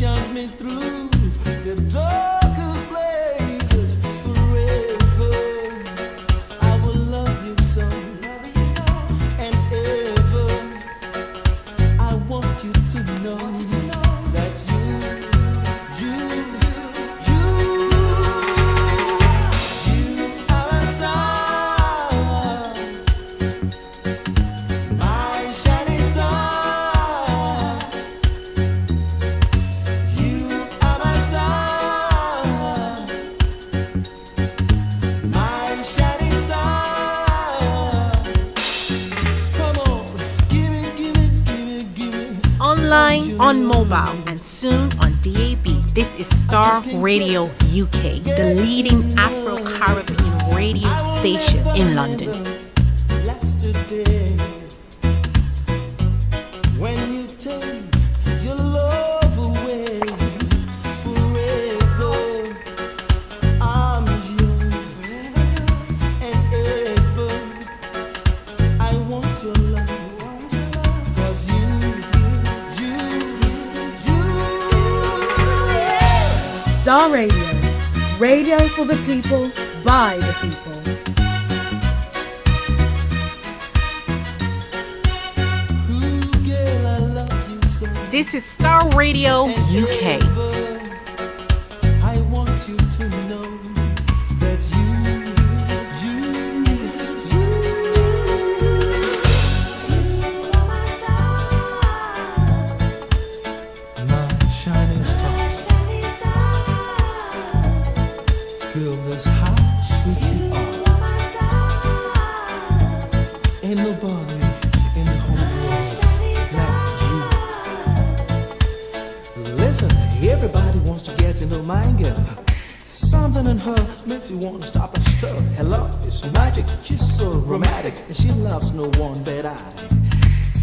shines me through the darkest places forever. I will love you so and ever. I want you to know that you are a star, my shining star. You are my star, my shining star. Come on, give it. Online, on mobile, and soon on DAB. This is Starr Radio UK, the leading Afro-Caribbean radio station in London. Last today, when you take your love away forever, I'm yours and ever. I want your love, 'cause Starr Radio, radio for the people, by the people. girl, I love you so. This is Starr Radio UK. I want you to know that you are my star, my shining star. Girl, that's how sweet you are. Ain't nobody in the whole world like you. Listen, everybody wants to get to know my girl. Something in her makes you want to stop and stir. Her love is magic, she's so romantic, and she loves no one but I.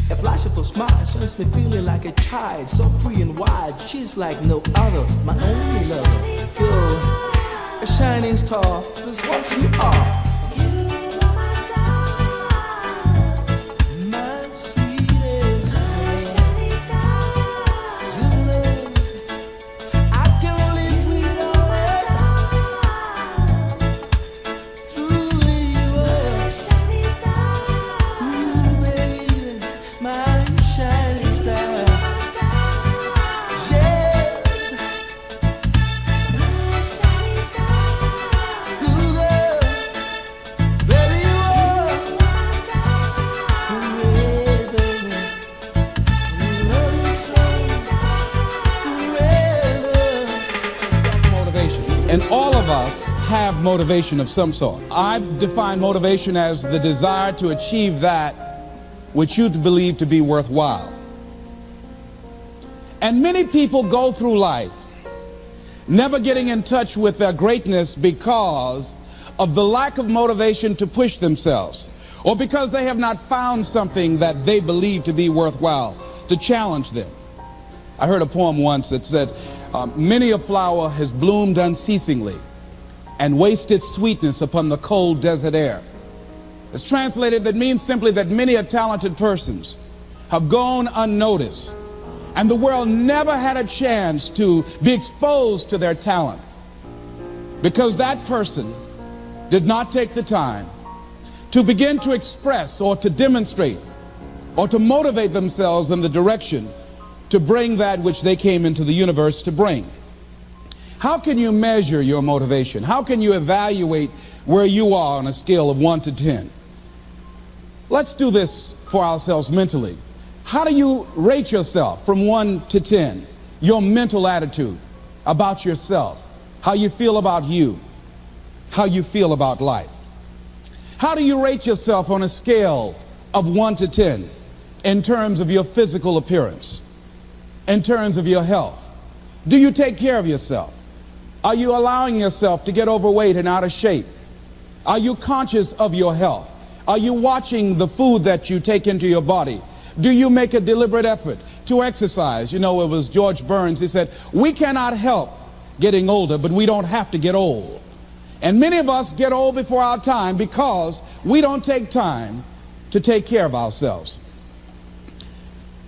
A flash of her smile sends me feeling like a child, so free and wild. She's like no other, my only lover. Girl, a shining star, that's what you are. My sweetest star. You know, I can live without it. Truly you are. Ooh, baby, my shining star. Yes. Ooh, girl, baby, you are. Forever. Love you so. Forever. Motivation. And all of us have motivation of some sort. I define motivation as the desire to achieve that which you believe to be worthwhile. And many people go through life never getting in touch with their greatness because of the lack of motivation to push themselves, or because they have not found something that they believe to be worthwhile to challenge them. I heard a poem once that said, many a flower has bloomed unceasingly and wasted sweetness upon the cold desert air. It's translated, that means simply that many a talented persons have gone unnoticed, and the world never had a chance to be exposed to their talent because that person did not take the time to begin to express or to demonstrate or to motivate themselves in the direction to bring that which they came into the universe to bring. How can you measure your motivation? How can you evaluate where you are on a scale of 1 to 10? Let's do this for ourselves mentally. How do you rate yourself from 1 to 10? Your mental attitude about yourself, how you feel about you, how you feel about life. How do you rate yourself on a scale of 1 to 10 in terms of your physical appearance, in terms of your health? Do you take care of yourself? Are you allowing yourself to get overweight and out of shape? Are you conscious of your health? Are you watching the food that you take into your body? Do you make a deliberate effort to exercise? You know, it was George Burns, he said, we cannot help getting older, but we don't have to get old. And many of us get old before our time because we don't take time to take care of ourselves.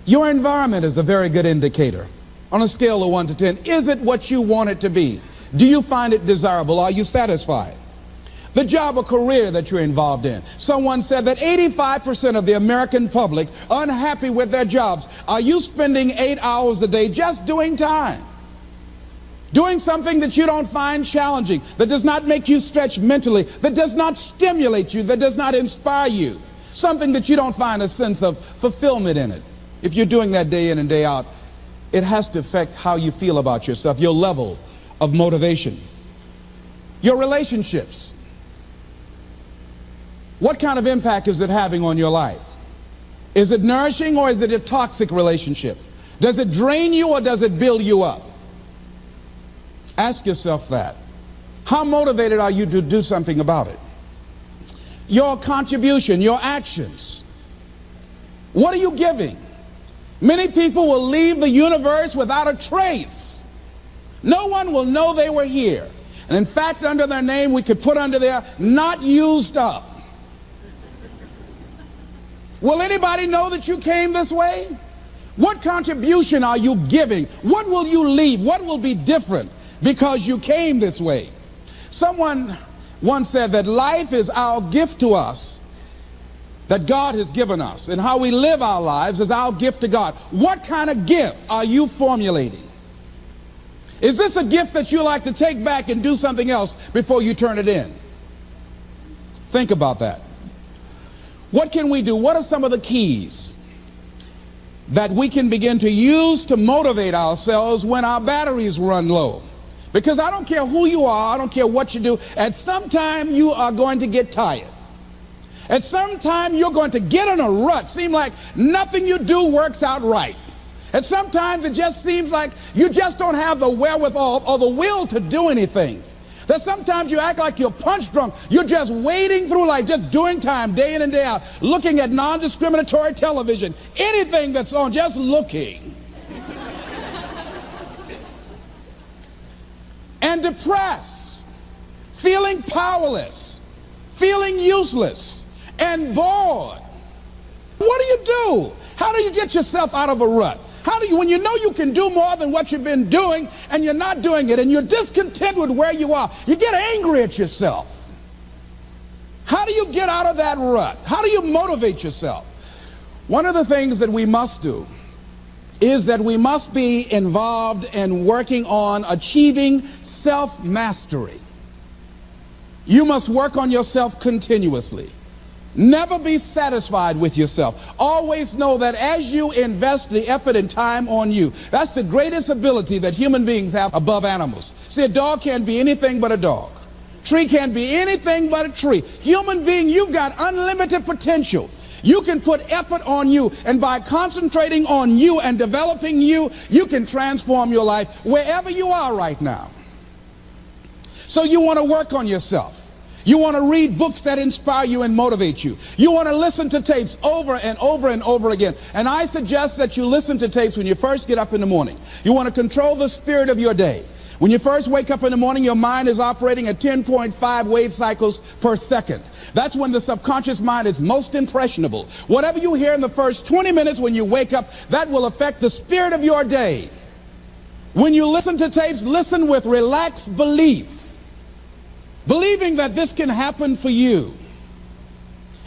Your environment is a very good indicator. On a scale of 1 to 10, is it what you want it to be? Do you find it desirable? Are you satisfied? The job or career that you're involved in. Someone said that 85% of the American public are unhappy with their jobs. Are you spending 8 hours a day just doing time? Doing something that you don't find challenging, that does not make you stretch mentally, that does not stimulate you, that does not inspire you. Something that you don't find a sense of fulfillment in it. If you're doing that day in and day out, it has to affect how you feel about yourself, your level of motivation. Your relationships. What kind of impact is it having on your life? Is it nourishing or is it a toxic relationship? Does it drain you or does it build you up? Ask yourself that. How motivated are you to do something about it? Your contribution, your actions. What are you giving? Many people will leave the universe without a trace. No one will know they were here. And in fact, under their name, we could put under there, not used up. Will anybody know that you came this way? What contribution are you giving? What will you leave? What will be different because you came this way? Someone once said that life is our gift to us that God has given us, and how we live our lives is our gift to God. What kind of gift are you formulating? Is this a gift that you like to take back and do something else before you turn it in? Think about that. What can we do? What are some of the keys that we can begin to use to motivate ourselves when our batteries run low? Because I don't care who you are, I don't care what you do, at some time you are going to get tired. At some time you're going to get in a rut. Seem like nothing you do works out right. And sometimes it just seems like you just don't have the wherewithal or the will to do anything. That sometimes you act like you're punch drunk. You're just wading through life, just doing time day in and day out, looking at non-discriminatory television, anything that's on, just looking. And depressed, feeling powerless, feeling useless, and bored. What do you do? How do you get yourself out of a rut? How do you, when you know you can do more than what you've been doing and you're not doing it and you're discontent with where you are, you get angry at yourself. How do you get out of that rut? How do you motivate yourself? One of the things that we must do is that we must be involved in working on achieving self-mastery. You must work on yourself continuously. Never be satisfied with yourself. Always know that as you invest the effort and time on you, that's the greatest ability that human beings have above animals. See, a dog can't be anything but a dog. Tree can't be anything but a tree. Human being, you've got unlimited potential. You can put effort on you, and by concentrating on you and developing you, you can transform your life wherever you are right now. So you want to work on yourself. You want to read books that inspire you and motivate you. You want to listen to tapes over and over and over again. And I suggest that you listen to tapes when you first get up in the morning. You want to control the spirit of your day. When you first wake up in the morning, your mind is operating at 10.5 wave cycles per second. That's when the subconscious mind is most impressionable. Whatever you hear in the first 20 minutes when you wake up, that will affect the spirit of your day. When you listen to tapes, listen with relaxed belief. Believing that this can happen for you.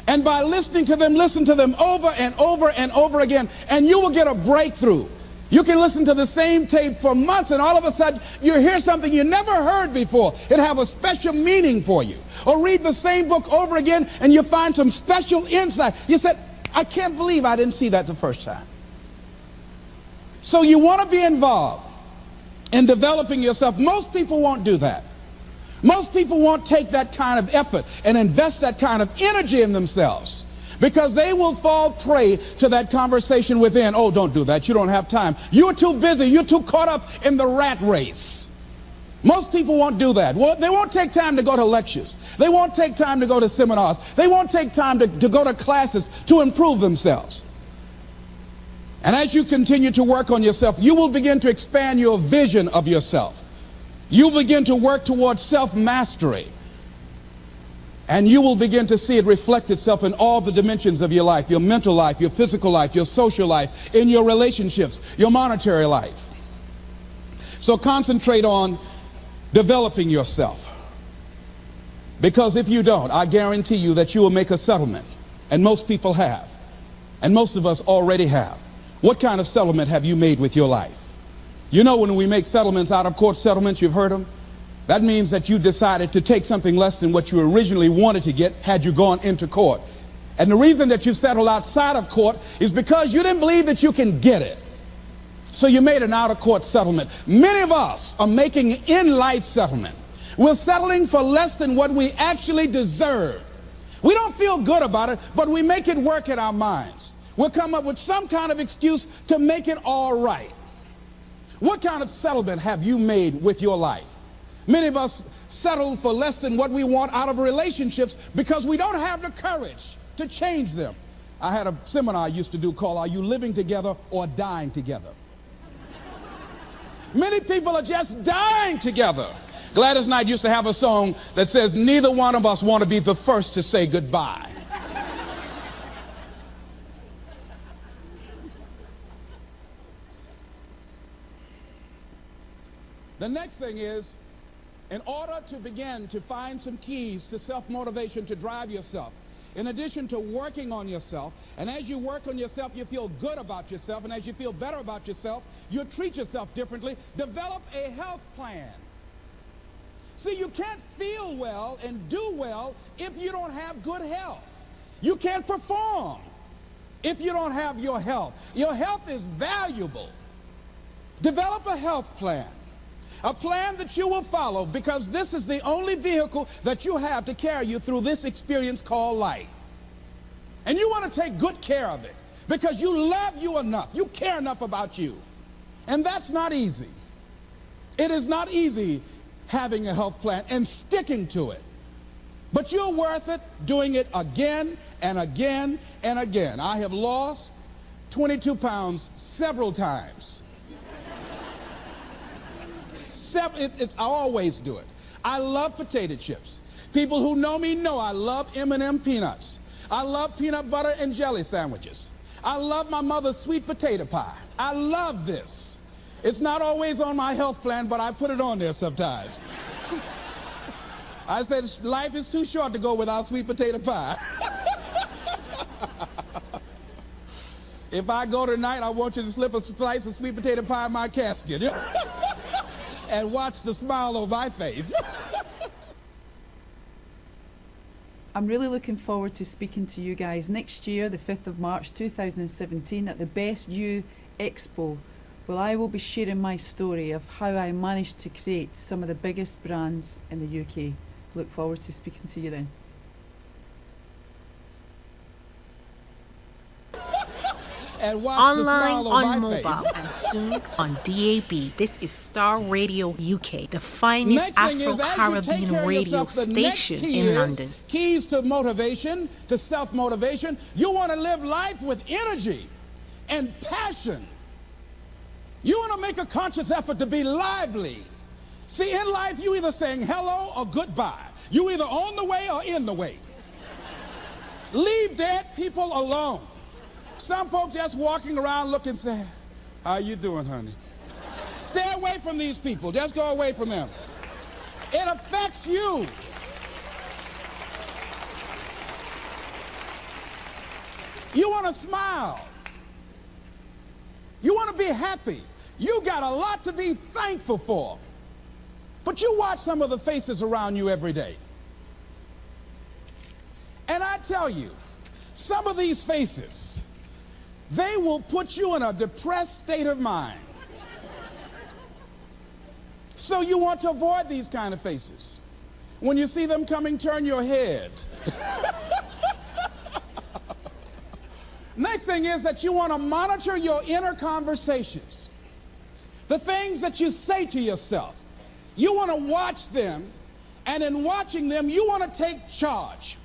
And by listening to them, listen to them over and over and over again, and you will get a breakthrough. You can listen to the same tape for months, and all of a sudden you hear something you never heard before. It have a special meaning for you. Or read the same book over again, and you find some special insight. You said, I can't believe I didn't see that the first time. So you want to be involved in developing yourself. Most people won't do that. Most people won't take that kind of effort and invest that kind of energy in themselves because they will fall prey to that conversation within. Oh, don't do that. You don't have time. You're too busy. You're too caught up in the rat race. Most people won't do that. Well, they won't take time to go to lectures. They won't take time to go to seminars. They won't take time to go to classes to improve themselves. And as you continue to work on yourself, you will begin to expand your vision of yourself. You begin to work towards self-mastery, and you will begin to see it reflect itself in all the dimensions of your life, your mental life, your physical life, your social life, in your relationships, your monetary life. So concentrate on developing yourself. Because if you don't, I guarantee you that you will make a settlement. And most people have. And most of us already have. What kind of settlement have you made with your life? You know, when we make settlements, out of court settlements, you've heard them? That means that you decided to take something less than what you originally wanted to get had you gone into court. And the reason that you settled outside of court is because you didn't believe that you can get it. So you made an out-of-court settlement. Many of us are making an in-life settlement. We're settling for less than what we actually deserve. We don't feel good about it, but we make it work in our minds. We'll come up with some kind of excuse to make it all right. What kind of settlement have you made with your life? Many of us settle for less than what we want out of relationships because we don't have the courage to change them. I had a seminar I used to do called "Are You Living Together or Dying Together?" Many people are just dying together. Gladys Knight used to have a song that says, "Neither one of us want to be the first to say goodbye." The next thing is, in order to begin to find some keys to self-motivation to drive yourself, in addition to working on yourself, and as you work on yourself, you feel good about yourself, and as you feel better about yourself, you treat yourself differently. Develop a health plan. See, you can't feel well and do well if you don't have good health. You can't perform if you don't have your health. Your health is valuable. Develop a health plan. A plan that you will follow, because this is the only vehicle that you have to carry you through this experience called life. And you want to take good care of it because you love you enough. You care enough about you. And that's not easy. It is not easy having a health plan and sticking to it. But you're worth it doing it again and again and again. I have lost 22 pounds several times. I always do it. I love potato chips. People who know me know I love M&M peanuts. I love peanut butter and jelly sandwiches. I love my mother's sweet potato pie. I love this. It's not always on my health plan, but I put it on there sometimes. I said life is too short to go without sweet potato pie. If I go tonight, I want you to slip a slice of sweet potato pie in my casket. And watch the smile on my face. I'm really looking forward to speaking to you guys next year, the 5th of March 2017, at the Best You Expo. Well, I will be sharing my story of how I managed to create some of the biggest brands in the UK. Look forward to speaking to you then. And watch Online, the smile on on my mobile, face. and soon on DAB. This is Starr Radio UK, the finest Next thing is, as you take Afro-Caribbean care of radio yourself, the next station key in is London. Keys to motivation, to self-motivation. You want to live life with energy and passion. You want to make a conscious effort to be lively. See, in life, you either saying hello or goodbye. You either on the way or in the way. Leave dead people alone. Some folks just walking around looking sad. How you doing, honey? Stay away from these people. Just go away from them. It affects you. You want to smile. You want to be happy. You got a lot to be thankful for. But you watch some of the faces around you every day. And I tell you, some of these faces, they will put you in a depressed state of mind. So you want to avoid these kind of faces. When you see them coming, turn your head. Next thing is that you want to monitor your inner conversations. The things that you say to yourself. You want to watch them, and in watching them, you want to take charge.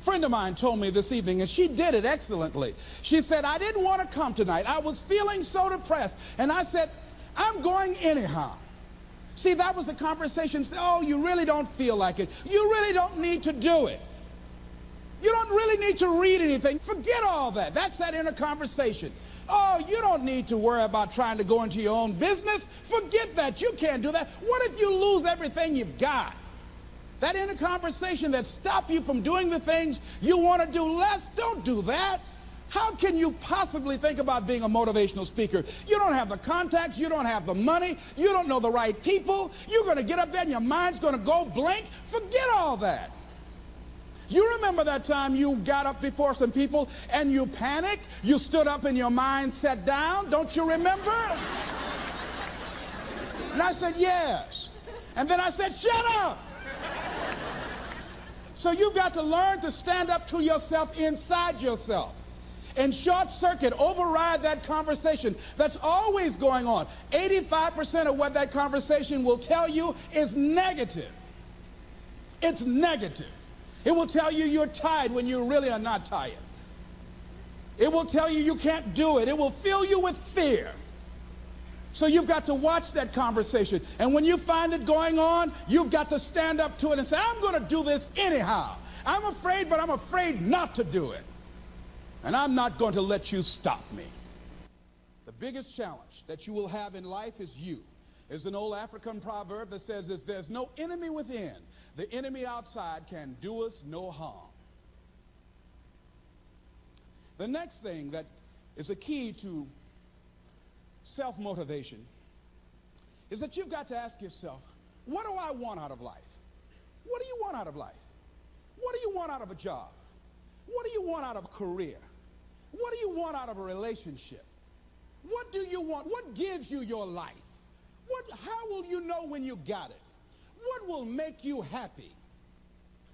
A friend of mine told me this evening, and she did it excellently. She said, I didn't want to come tonight. I was feeling so depressed. And I said, I'm going anyhow. See, that was the conversation. Oh, you really don't feel like it. You really don't need to do it. You don't really need to read anything. Forget all that. That's that inner conversation. Oh, you don't need to worry about trying to go into your own business. Forget that. You can't do that. What if you lose everything you've got? That inner conversation that stops you from doing the things you want to do less, don't do that. How can you possibly think about being a motivational speaker? You don't have the contacts, you don't have the money, you don't know the right people. You're going to get up there and your mind's going to go blank. Forget all that. You remember that time you got up before some people and you panicked? You stood up and your mind sat down? Don't you remember? And I said, yes. And then I said, shut up. So you've got to learn to stand up to yourself inside yourself and short circuit, override that conversation that's always going on. 85% of what that conversation will tell you is negative. It's negative. It will tell you you're tired when you really are not tired. It will tell you you can't do it. It will fill you with fear. So you've got to watch that conversation. And when you find it going on, you've got to stand up to it and say, I'm going to do this anyhow. I'm afraid, but I'm afraid not to do it. And I'm not going to let you stop me. The biggest challenge that you will have in life is you. There's an old African proverb that says, if there's no enemy within, the enemy outside can do us no harm. The next thing that is a key to self-motivation is that you've got to ask yourself, what do I want out of life? What do you want out of life? What do you want out of a job? What do you want out of a career? What do you want out of a relationship? What do you want? What gives you your life? How will you know when you got it? What will make you happy?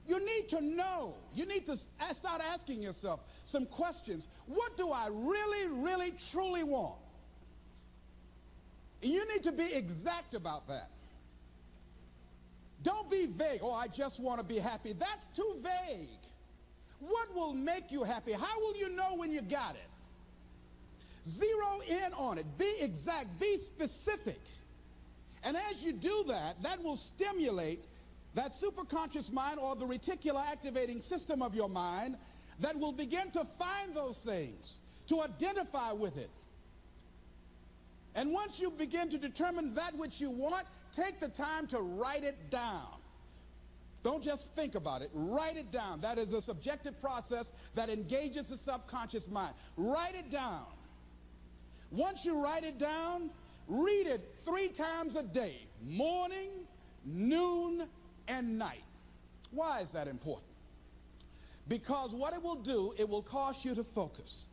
You need to know. You need to start asking yourself some questions. What do I really, really, truly want? You need to be exact about that. Don't be vague. Oh, I just want to be happy. That's too vague. What will make you happy? How will you know when you got it? Zero in on it. Be exact. Be specific. And as you do that, that will stimulate that superconscious mind or the reticular activating system of your mind that will begin to find those things, to identify with it. And once you begin to determine that which you want, take the time to write it down. Don't just think about it. Write it down. That is a subjective process that engages the subconscious mind. Write it down. Once you write it down, read it 3 times a day, morning, noon, and night. Why is that important? Because what it will do, it will cause you to focus.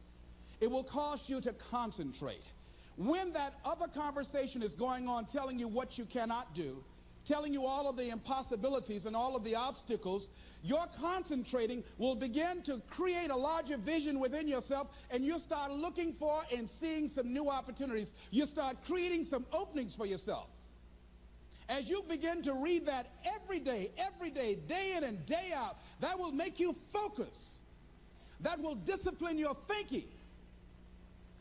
It will cause you to concentrate. When that other conversation is going on telling you what you cannot do, telling you all of the impossibilities and all of the obstacles, your concentrating will begin to create a larger vision within yourself, and you'll start looking for and seeing some new opportunities. You start creating some openings for yourself. As you begin to read that every day, day in and day out, that will make you focus. That will discipline your thinking.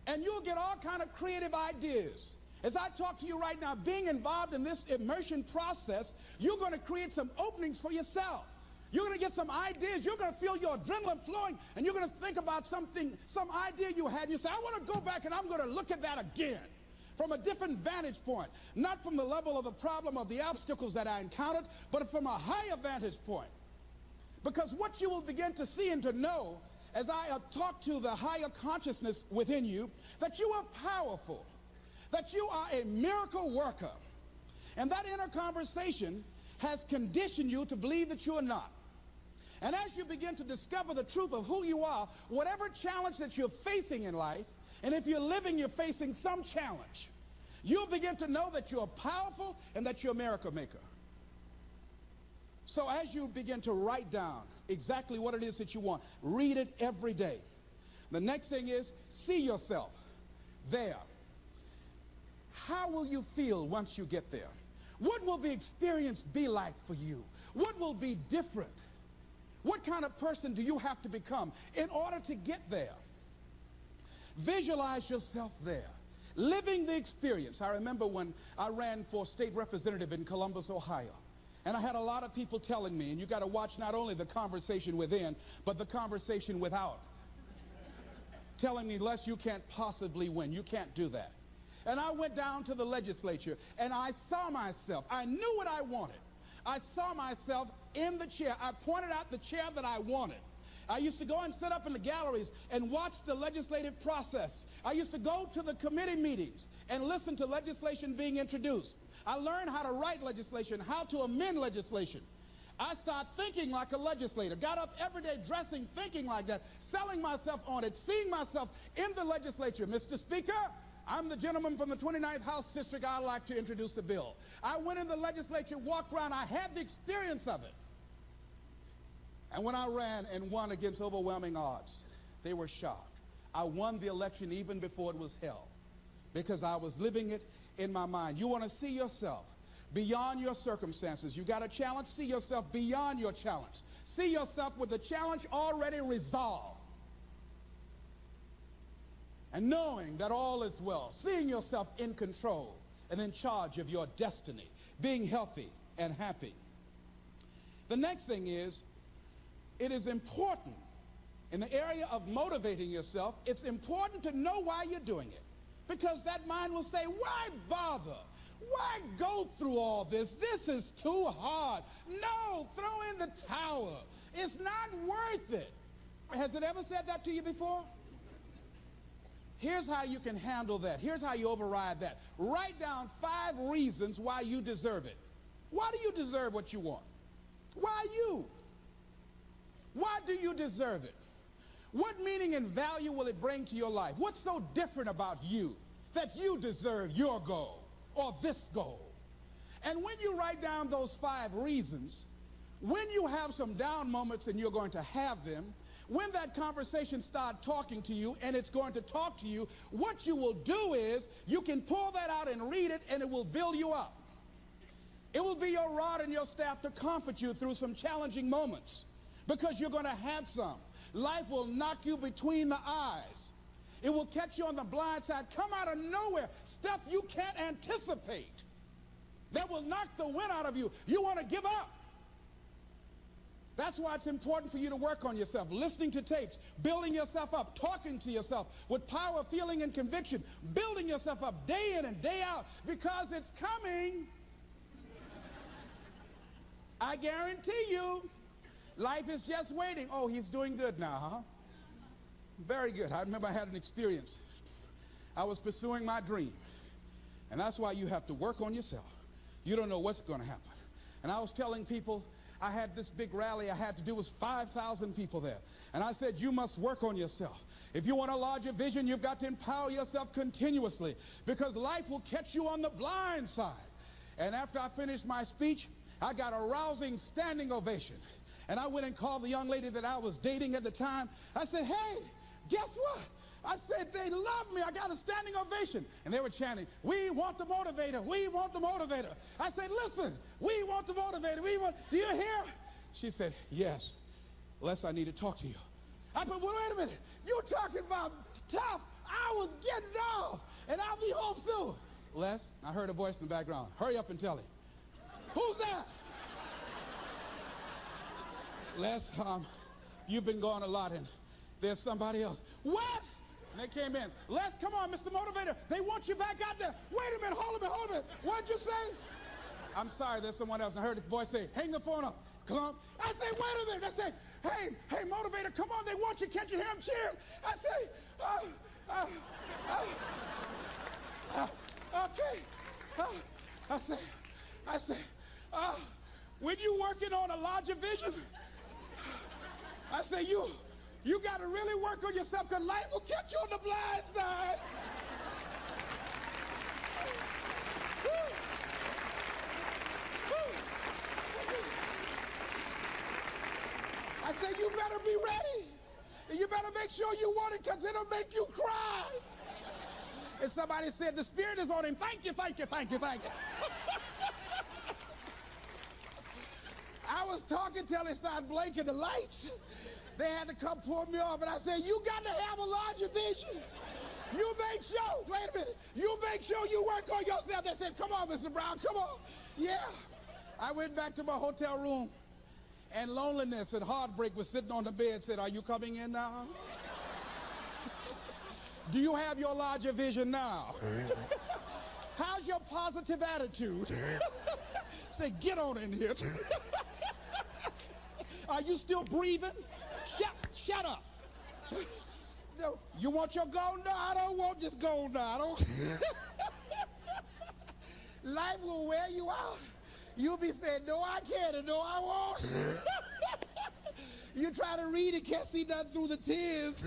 And you'll get all kind of creative ideas. As I talk to you right now, being involved in this immersion process, you're going to create some openings for yourself. You're going to get some ideas. You're going to feel your adrenaline flowing, and you're going to think about something, some idea you had, and you say, I want to go back and I'm going to look at that again from a different vantage point, not from the level of the problem of the obstacles that I encountered, but from a higher vantage point. Because what you will begin to see and to know as I talk to the higher consciousness within you, that you are powerful, that you are a miracle worker. And that inner conversation has conditioned you to believe that you are not. And as you begin to discover the truth of who you are, whatever challenge that you're facing in life, and if you're living, you're facing some challenge, you'll begin to know that you're powerful and that you're a miracle maker. So as you begin to write down exactly what it is that you want, read it every day. The next thing is, see yourself there. How will you feel once you get there? What will the experience be like for you? What will be different? What kind of person do you have to become in order to get there? Visualize yourself there, living the experience. I remember when I ran for state representative in Columbus, Ohio. And I had a lot of people telling me, and you got to watch not only the conversation within, but the conversation without. Telling me, Les, you can't possibly win. You can't do that. And I went down to the legislature, and I saw myself. I knew what I wanted. I saw myself in the chair. I pointed out the chair that I wanted. I used to go and sit up in the galleries and watch the legislative process. I used to go to the committee meetings and listen to legislation being introduced. I learned how to write legislation, how to amend legislation. I started thinking like a legislator, got up every day dressing, thinking like that, selling myself on it, seeing myself in the legislature. Mr. Speaker, I'm the gentleman from the 29th House District. I'd like to introduce a bill. I went in the legislature, walked around. I had the experience of it. And when I ran and won against overwhelming odds, they were shocked. I won the election even before it was held because I was living it in my mind. You want to see yourself beyond your circumstances. You got a challenge, see yourself beyond your challenge. See yourself with the challenge already resolved. And knowing that all is well, seeing yourself in control and in charge of your destiny, being healthy and happy. The next thing is, it is important in the area of motivating yourself, it's important to know why you're doing it. Because that mind will say, why bother? Why go through all this? This is too hard. No, throw in the towel. It's not worth it. Has it ever said that to you before? Here's how you can handle that. Here's how you override that. Write down 5 reasons why you deserve it. Why do you deserve what you want? Why you? Why do you deserve it? What meaning and value will it bring to your life? What's so different about you that you deserve your goal or this goal? And when you write down those 5 reasons, when you have some down moments, and you're going to have them, when that conversation starts talking to you, and it's going to talk to you, what you will do is you can pull that out and read it, and it will build you up. It will be your rod and your staff to comfort you through some challenging moments, because you're going to have some. Life will knock you between the eyes. It will catch you on the blind side, come out of nowhere, stuff you can't anticipate that will knock the wind out of you. You want to give up. That's why it's important for you to work on yourself, listening to tapes, building yourself up, talking to yourself with power, feeling, and conviction, building yourself up day in and day out, because it's coming. I guarantee you, life is just waiting. Oh, he's doing good now, huh? Very good. I remember I had an experience. I was pursuing my dream. And that's why you have to work on yourself. You don't know what's going to happen. And I was telling people, I had this big rally I had to do. It was 5,000 people there. And I said, you must work on yourself. If you want a larger vision, you've got to empower yourself continuously, because life will catch you on the blind side. And after I finished my speech, I got a rousing standing ovation. And I went and called the young lady that I was dating at the time. I said, hey, guess what? I said, they love me. I got a standing ovation. And they were chanting, we want the motivator. We want the motivator. I said, listen, we want the motivator. Do you hear? She said, yes. Les, I need to talk to you. I said, well, wait a minute. You're talking about tough. I was getting off, and I'll be home soon. Les, I heard a voice in the background. Hurry up and tell him. Who's that? Les, you've been gone a lot, and there's somebody else. What? And they came in. Les, come on, Mr. Motivator. They want you back out there. Wait a minute, hold a minute. What'd you say? I'm sorry, there's someone else. And I heard the voice say, hang the phone up. Clump. I say, wait a minute. I say, hey, Motivator, come on. They want you. Can't you hear them cheering? I say, okay. I say, when you working on a larger vision, I say, you got to really work on yourself, because life will catch you on the blind side. I say, you better be ready. And you better make sure you want it, because it'll make you cry. And somebody said, the Spirit is on him. Thank you, thank you, thank you, thank you. I was talking till they started blinking the lights. They had to come pull me off, and I said, you got to have a larger vision. You make sure, wait a minute, you make sure you work on yourself. They said, come on, Mr. Brown, come on. Yeah, I went back to my hotel room, and loneliness and heartbreak was sitting on the bed, said, "Are you coming in now? Do you have your larger vision now? How's your positive attitude?" Say, "Get on in here." "Are you still breathing? Shut up. No, you want your gold? No, I don't want this gold now. I don't. Life will wear you out. You'll be saying, "No, I can't, and no, I won't." You try to read it, can't see nothing through the tears.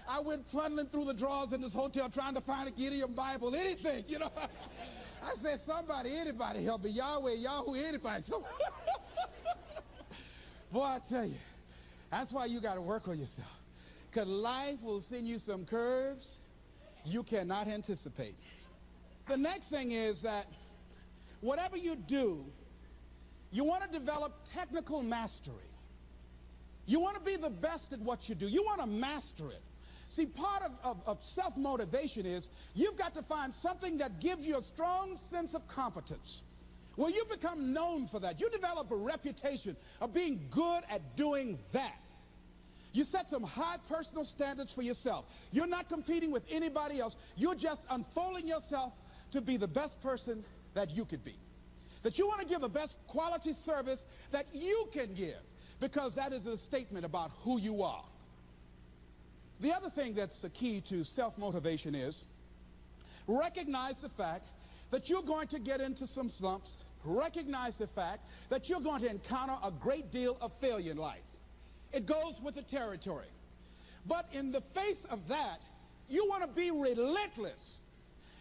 I went plundering through the drawers in this hotel trying to find a Gideon Bible, anything, you know. I said, "Somebody, anybody help me. Yahweh, Yahoo, anybody." Boy, I tell you, that's why you got to work on yourself. Because life will send you some curves you cannot anticipate. The next thing is that whatever you do, you want to develop technical mastery. You want to be the best at what you do. You want to master it. See, part of self-motivation is you've got to find something that gives you a strong sense of competence. Well, you become known for that. You develop a reputation of being good at doing that. You set some high personal standards for yourself. You're not competing with anybody else. You're just unfolding yourself to be the best person that you could be. That you want to give the best quality service that you can give, because that is a statement about who you are. The other thing that's the key to self-motivation is recognize the fact that you're going to get into some slumps. Recognize the fact that you're going to encounter a great deal of failure in life. It goes with the territory. But in the face of that, you want to be relentless.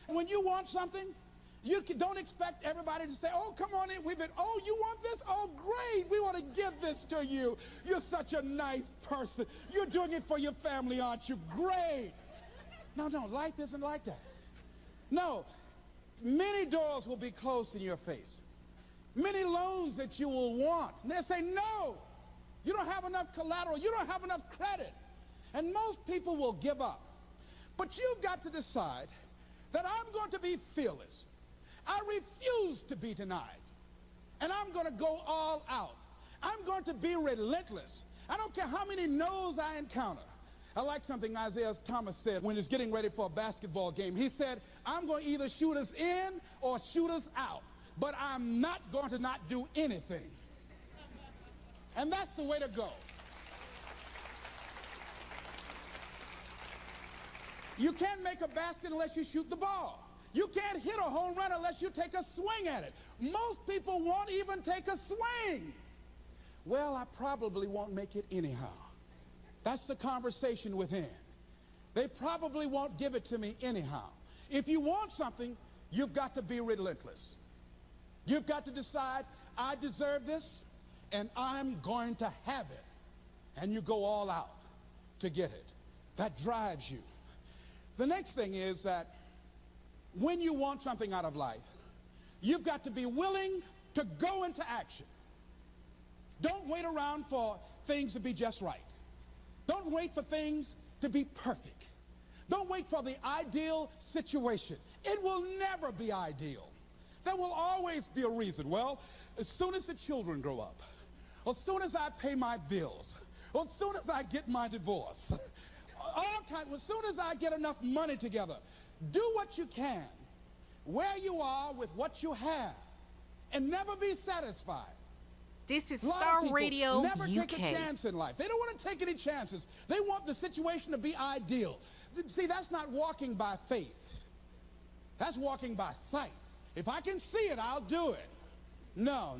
When you want something, you don't expect everybody to say, "Oh, come on in. Oh, you want this? Oh, great. We want to give this to you. You're such a nice person. You're doing it for your family, aren't you? Great." No, life isn't like that. No, many doors will be closed in your face. Many loans that you will want. And they'll say, "No, you don't have enough collateral. You don't have enough credit." And most people will give up. But you've got to decide that I'm going to be fearless. I refuse to be denied. And I'm going to go all out. I'm going to be relentless. I don't care how many no's I encounter. I like something Isaiah Thomas said when he was getting ready for a basketball game. He said, "I'm going to either shoot us in or shoot us out, but I'm not going to not do anything." And that's the way to go. You can't make a basket unless you shoot the ball. You can't hit a home run unless you take a swing at it. Most people won't even take a swing. "Well, I probably won't make it anyhow." That's the conversation within. They probably won't give it to me anyhow. If you want something, you've got to be relentless. You've got to decide, "I deserve this, and I'm going to have it." And you go all out to get it. That drives you. The next thing is that when you want something out of life, you've got to be willing to go into action. Don't wait around for things to be just right. Don't wait for things to be perfect. Don't wait for the ideal situation. It will never be ideal. There will always be a reason. Well, as soon as the children grow up, or as soon as I pay my bills, or as soon as I get my divorce, as soon as I get enough money together, do what you can, where you are with what you have, and never be satisfied. This is A lot of Starr people Radio never take a UK. chance in life. They don't want to take any chances. They want the situation to be ideal. See, that's not walking by faith. That's walking by sight. If I can see it, I'll do it. No.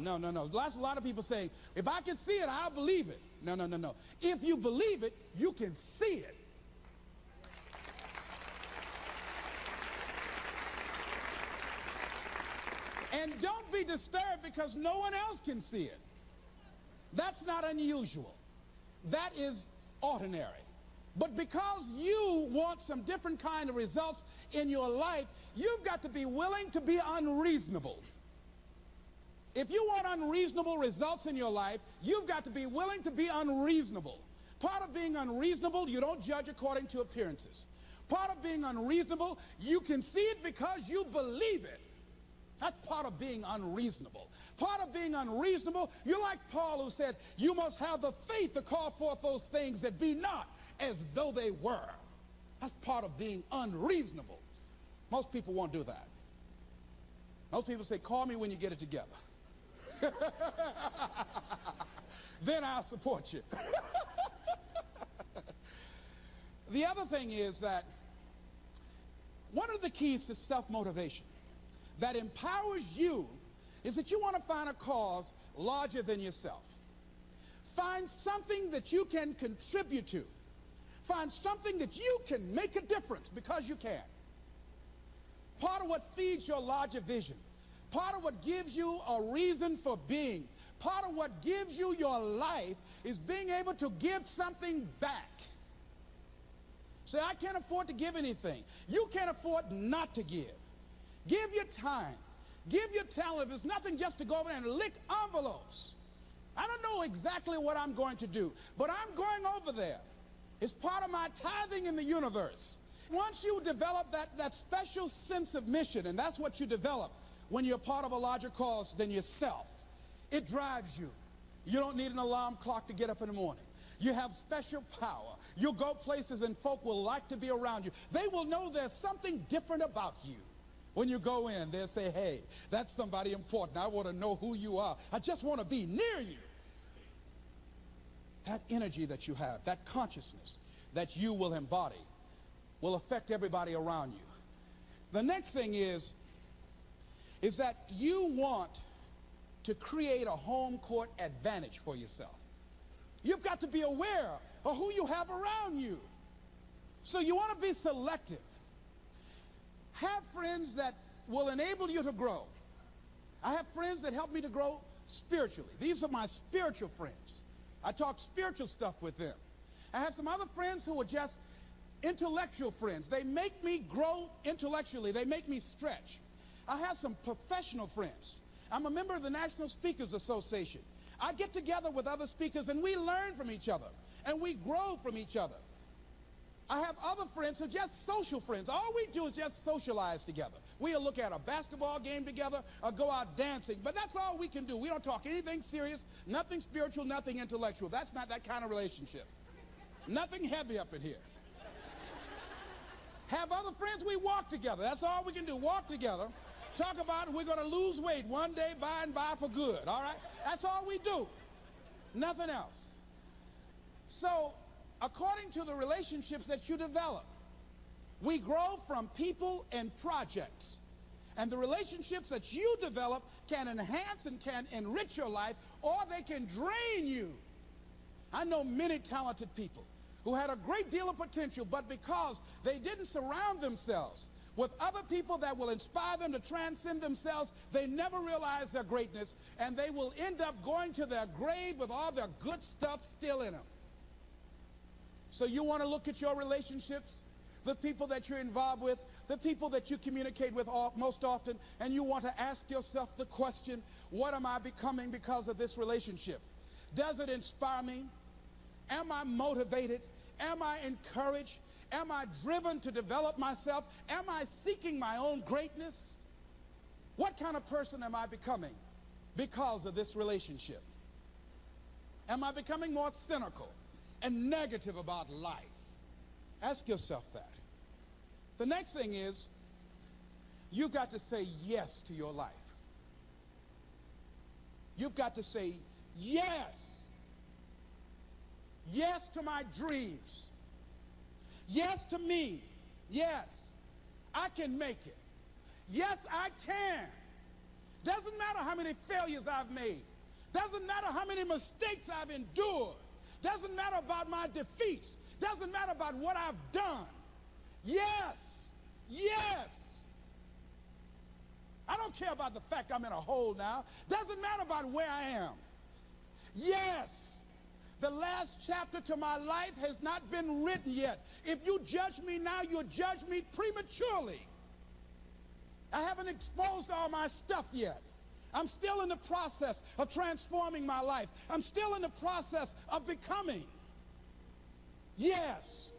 That's a lot of people saying, "If I can see it, I'll believe it." No. If you believe it, you can see it. And don't be disturbed because no one else can see it. That's not unusual. That is ordinary. But because you want some different kind of results in your life, you've got to be willing to be unreasonable. If you want unreasonable results in your life, you've got to be willing to be unreasonable. Part of being unreasonable, you don't judge according to appearances. Part of being unreasonable, you can see it because you believe it. That's part of being unreasonable. Part of being unreasonable, you're like Paul who said, you must have the faith to call forth those things that be not as though they were. That's part of being unreasonable. Most people won't do that. Most people say, call me when you get it together. Then I'll support you. The other thing is that one of the keys to self-motivation that empowers you is that you want to find a cause larger than yourself. Find something that you can contribute to. Find something that you can make a difference because you can. Part of what feeds your larger vision, part of what gives you a reason for being, part of what gives you your life is being able to give something back. Say, I can't afford to give anything. You can't afford not to give. Give your time. Give your talent. If it's nothing, just to go over and lick envelopes. I don't know exactly what I'm going to do, but I'm going over there. It's part of my tithing in the universe. Once you develop that special sense of mission, and that's what you develop when you're part of a larger cause than yourself, it drives you. You don't need an alarm clock to get up in the morning. You have special power. You'll go places and folk will like to be around you. They will know there's something different about you. When you go in, they'll say, hey, that's somebody important. I want to know who you are. I just want to be near you. That energy that you have, that consciousness that you will embody will affect everybody around you. The next thing is that you want to create a home court advantage for yourself. You've got to be aware of who you have around you. So you want to be selective. Have friends that will enable you to grow. I have friends that help me to grow spiritually. These are my spiritual friends. I talk spiritual stuff with them. I have some other friends who are just intellectual friends. They make me grow intellectually. They make me stretch. I have some professional friends. I'm a member of the National Speakers Association. I get together with other speakers and we learn from each other and we grow from each other. I have other friends who are just social friends. All we do is just socialize together. We'll look at a basketball game together or go out dancing, but that's all we can do. We don't talk anything serious, nothing spiritual, nothing intellectual. That's not that kind of relationship. Nothing heavy up in here. Have other friends, we walk together. That's all we can do, walk together. Talk about we're going to lose weight one day by and by for good, all right? That's all we do. Nothing else. So, according to the relationships that you develop, we grow from people and projects. And the relationships that you develop can enhance and can enrich your life, or they can drain you. I know many talented people who had a great deal of potential, but because they didn't surround themselves with other people that will inspire them to transcend themselves, they never realize their greatness, and they will end up going to their grave with all their good stuff still in them. So you want to look at your relationships, the people that you're involved with, the people that you communicate with most often, and you want to ask yourself the question, what am I becoming because of this relationship? Does it inspire me? Am I motivated? Am I encouraged? Am I driven to develop myself? Am I seeking my own greatness? What kind of person am I becoming because of this relationship? Am I becoming more cynical and negative about life? Ask yourself that. The next thing is, you've got to say yes to your life. You've got to say yes. Yes to my dreams. Yes to me. Yes, I can make it. Yes, I can. Doesn't matter how many failures I've made. Doesn't matter how many mistakes I've endured. Doesn't matter about my defeats. Doesn't matter about what I've done. Yes, yes. I don't care about the fact I'm in a hole now. Doesn't matter about where I am. Yes. The last chapter to my life has not been written yet. If you judge me now, you'll judge me prematurely. I haven't exposed all my stuff yet. I'm still in the process of transforming my life. I'm still in the process of becoming. Yes.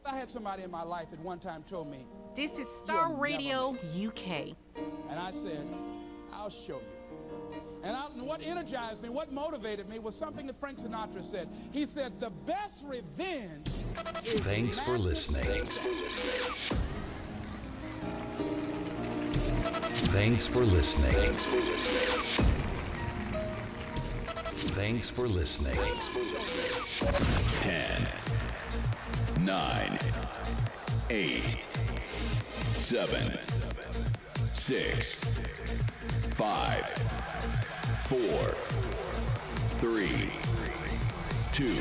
I had somebody in my life at one time told me, This is Starr Radio UK. And I said, I'll show you. And what energized me, what motivated me was something that Frank Sinatra said. He said, the best revenge is... Thanks for listening. Thanks for listening. Thanks for listening. Thanks for listening. Thanks for listening. Thanks for listening. 10, 9, 8, 7, 6, 5, 4, 3, 2,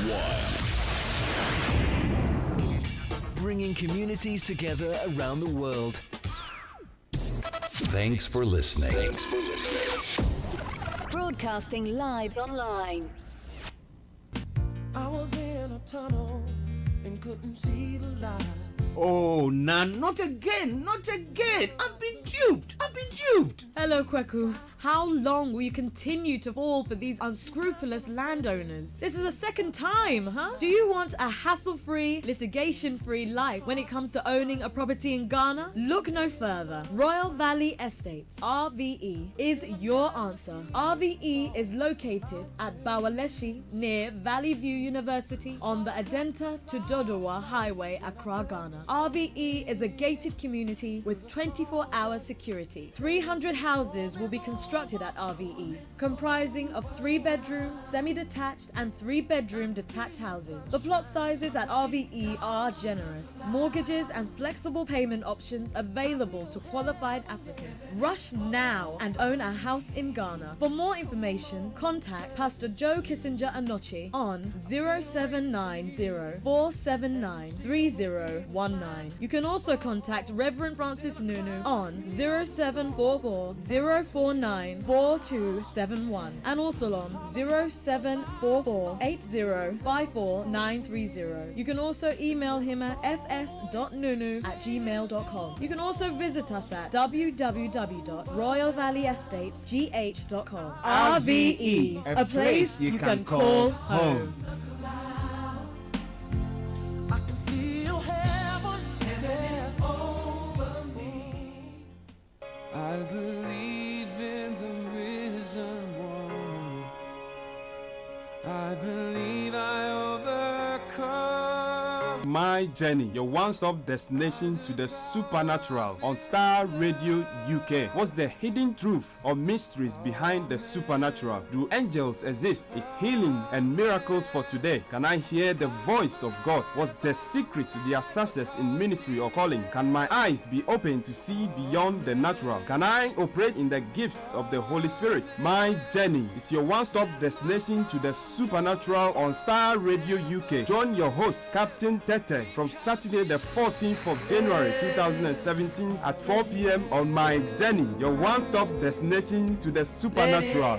1. Bringing communities together around the world. Thanks for listening. Thanks for listening. Broadcasting live online. I was in a tunnel and couldn't see the light. Oh, nah, not again, not again. I've been duped. Hello, Kweku. How long will you continue to fall for these unscrupulous landowners? This is the second time, huh? Do you want a hassle-free, litigation-free life when it comes to owning a property in Ghana? Look no further. Royal Valley Estates, RVE, is your answer. RVE is located at Bawaleshi near Valley View University on the Adenta to Dodowa Highway, Accra, Ghana. RVE is a gated community with 24-hour security. 300 houses will be constructed at RVE, comprising of 3-bedroom, semi-detached and 3-bedroom detached houses. The plot sizes at RVE are generous. Mortgages and flexible payment options available to qualified applicants. Rush now and own a house in Ghana. For more information, contact Pastor Joe Kissinger Anochi on 0790 479 3019. You can also contact Reverend Francis Nunu on 0744 049 4271 and also on 0744 8054930. You can also email him at fs.nunu@gmail.com. You can also visit us at www.royalvalleyestates.gh.com. RVE, a place you can call home. I can feel heaven over me. I believe in the risen one. I believe I overcome. My Journey, your one-stop destination to the supernatural on Starr Radio UK. What's the hidden truth or mysteries behind the supernatural? Do angels exist? Is healing and miracles for today? Can I hear the voice of God? What's the secret to their success in ministry or calling? Can my eyes be open to see beyond the natural? Can I operate in the gifts of the Holy Spirit? My Journey is your one-stop destination to the supernatural on Starr Radio UK. Join your host, Captain Tete, from Saturday the 14th of January 2017 at 4 p.m. on My Journey, your one-stop destination to the supernatural.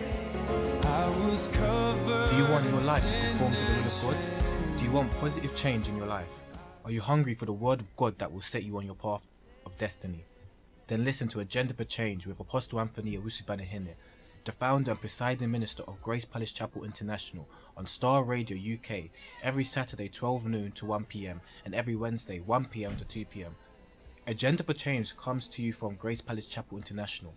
Do you want your life to conform to the will of God? Do you want positive change in your life? Are you hungry for the word of God that will set you on your path of destiny? Then listen to Agenda for Change with Apostle Anthony Owusu-Banahene, the founder and presiding minister of Grace Palace Chapel International, on Starr Radio UK every Saturday 12 noon to 1 p.m. and every Wednesday 1 p.m. to 2 p.m. Agenda for Change comes to you from Grace Palace Chapel International.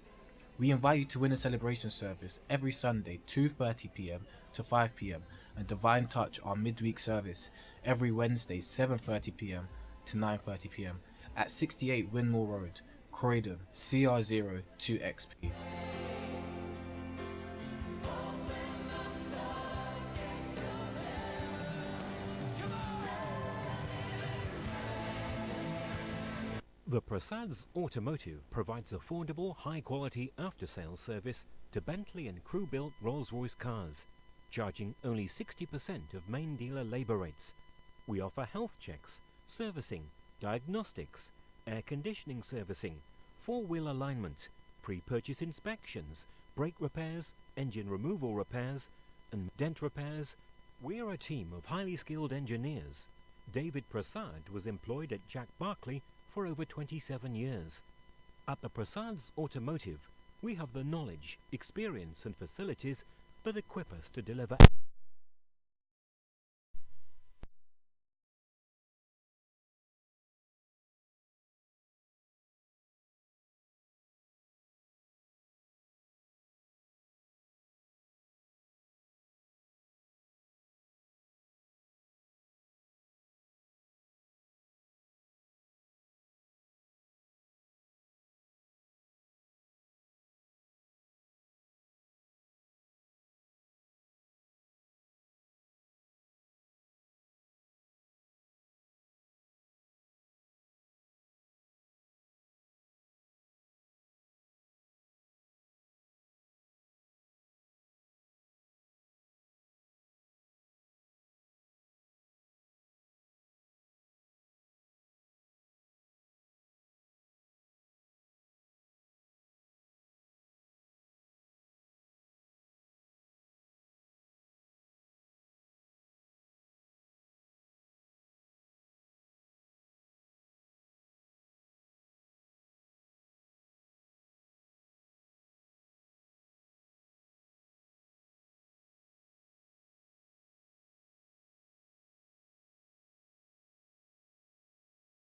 We invite you to Winter Celebration Service every Sunday 2:30 p.m. to 5 p.m. and Divine Touch, our midweek service, every Wednesday 7:30 p.m. to 9:30 p.m. at 68 Windmill Road, Croydon, CR0 2XP. The Prasad's Automotive provides affordable, high-quality after-sales service to Bentley and crew-built Rolls-Royce cars, charging only 60% of main dealer labour rates. We offer health checks, servicing, diagnostics, air conditioning servicing, four-wheel alignment, pre-purchase inspections, brake repairs, engine removal repairs, and dent repairs. We're a team of highly skilled engineers. David Prasad was employed at Jack Barclay for over 27 years. At the Prasad's Automotive, we have the knowledge, experience and facilities that equip us to deliver